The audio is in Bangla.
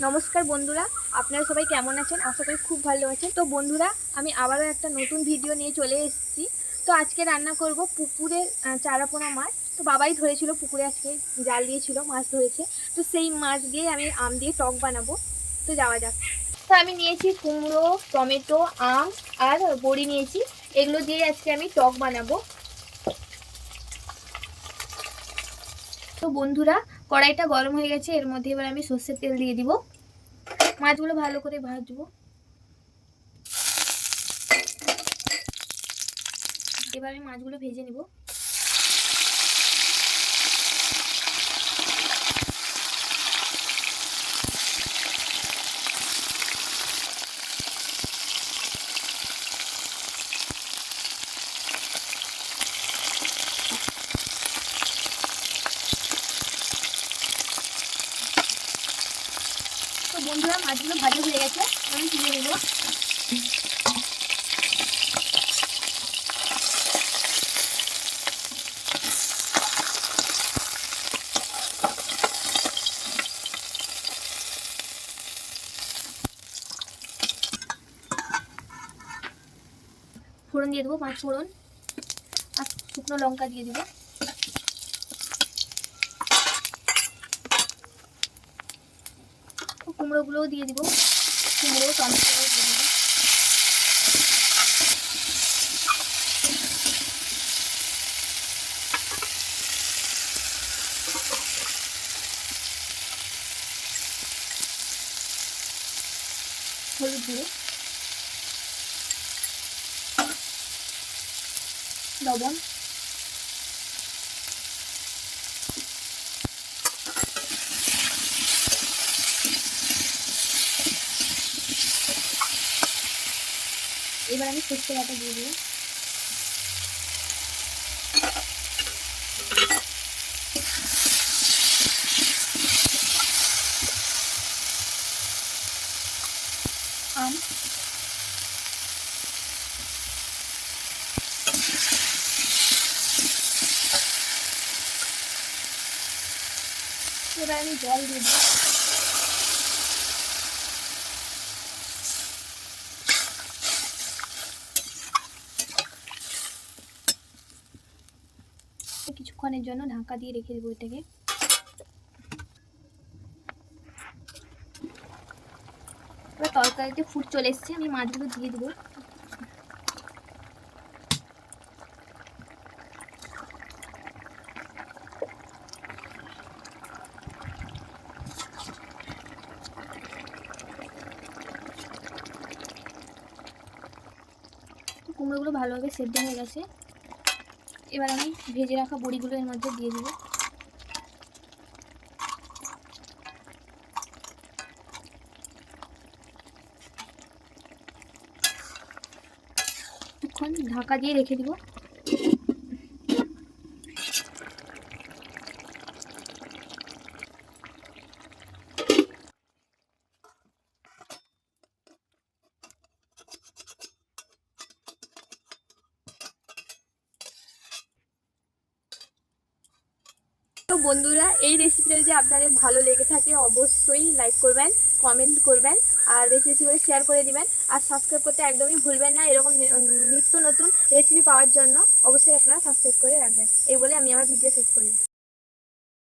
নমস্কার বন্ধুরা, আপনারা সবাই কেমন আছেন? আশা করি খুব ভালো আছেন। তো বন্ধুরা, আমি আবারও একটা নতুন ভিডিও নিয়ে চলে এসেছি। তো আজকে রান্না করব পুকুরে চারাপোনা মাছ। তো বাবাই ধরেছিল পুকুরে, আজকে জাল দিয়েছিল, মাছ ধরেছে। তো সেই মাছ দিয়ে আমি আম দিয়ে টক বানাবো। তো যাওয়া যাক। তো আমি নিয়েছি কুমড়ো, টমেটো, আম আর বড়ি নিয়েছি। এগুলো দিয়ে আজকে আমি টক বানাবো। তো বন্ধুরা, কড়াইটা গরম হয়ে গেছে, এর মধ্যে এবার আমি সর্ষের তেল দিয়ে দিব। মাছগুলো ভালো করে ভাজবো। এবার আমি মাছগুলো ভেজে নিব। তো বন্ধুরা, মাছগুলো ভাজা হয়ে গেছে, আমি তুলে নেব। ফোড়ন দিয়ে দেবো, 5 ফোড়ন আর শুকনো লঙ্কা দিয়ে দেবো। কুমড়োগুলোও দিয়ে দিব, কুমড়ো টমেটো দিয়ে দেবো। হলুদ গুঁড়ো, লবণ, এবার আমি সর্ষে বাটা দিয়ে দেবো। আম, এবার আমি জল দিয়ে দেবো। কিছুক্ষণের জন্য ঢাকা দিয়ে রেখে দেবো এটাকে। এবার তরকারিতে ফুট চলে এসছে, আমি মাছগুলো দিয়ে দেবো। কুমড়োগুলো ভালোভাবে সেদ্ধ হয়ে গেছে, এবার আমি ভেজে রাখা বড়িগুলো এর মধ্যে দিয়ে দেবো। কিছুক্ষণ ঢাকা দিয়ে রেখে দিব। তো বন্ধুরা, এই রেসিপিটা যদি আপনাদের ভালো লেগে থাকে অবশ্যই লাইক করবেন, কমেন্ট করবেন আর বেশি বেশি করে শেয়ার করে দিবেন। আর সাবস্ক্রাইব করতে একদমই ভুলবেন না। এরকম নিত্য নতুন রেসিপি পাওয়ার জন্য অবশ্যই আপনারা সাবস্ক্রাইব করে রাখবেন। এই বলে আমি আমার ভিডিও শেষ করি।